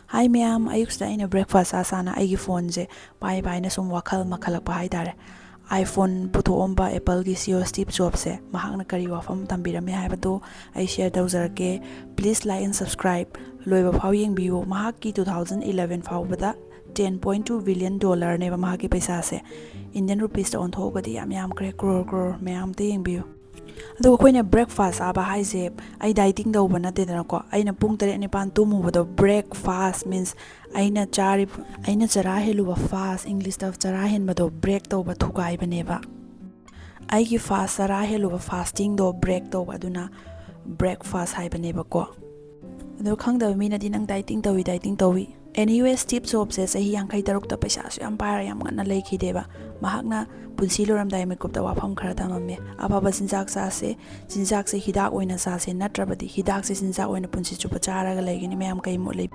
Hi ma'am, ayuksida aina breakfast asana aigi phone je pai na sum wakhal makhalakpa haidare. iPhone puthoomba Apple gi CEO Steve Jobs se mahakna kari wafam tambirame haibado ai share tawjarake. Please like and subscribe. Loiba phau yengbiu mahakki 2011 phawbada $10.2 billion ne ba mahaki paisa se Indian rupees ta onthogadi yam kre crore mayam te yengbiu. ꯑꯗꯨꯒ ꯑꯩꯈꯣꯏꯅ breakfast ꯆꯥꯕ ꯍꯥꯏꯁꯦ ꯑꯩ dieting ꯇꯧꯕ ꯅꯠꯇꯦꯗꯅꯀꯣ ꯑꯩꯅ ꯄꯨꯡ 7-9 ꯇꯨꯝꯃꯨꯕꯗꯣ breakfast means ꯑꯩꯅ ꯆꯔꯥ ꯍꯦꯜꯂꯨꯕ ꯐꯥꯁ ꯏꯪꯂꯤꯁꯇ ꯆꯔꯥ ꯍꯦꯟꯕꯗꯣ ꯕ꯭ꯔꯦꯛ ꯇꯧꯕ ꯊꯨꯒꯥꯏꯕꯅꯦꯕ ꯑꯩꯒꯤ ꯐꯥꯁ ꯆꯔꯥ ꯍꯦꯜꯂꯨꯕ ꯐꯥꯁꯇꯤꯡꯗꯣ ꯕ꯭ꯔꯦꯛ ꯇꯧꯕ ꯑꯗꯨꯅ ꯕ꯭ꯔꯦꯛꯐꯥꯁ ꯍꯥꯏꯕꯅꯦꯕꯀꯣ ꯑꯗꯣ ꯈꯪꯗꯕ ꯃꯤꯅꯗꯤ ꯅꯪ ꯗꯥꯏꯇꯤꯡ ꯇꯧꯋꯤ anyway Steve Jobs se chahi 53 paisa yam paira yam ngana lekhideba mahakna punsi loramdai mikupta wafam khara thamame afaba sinjak se hidak oina sa se natrabadi hidak se sinjak oina punsi chupa charaga legini mayam kai mo le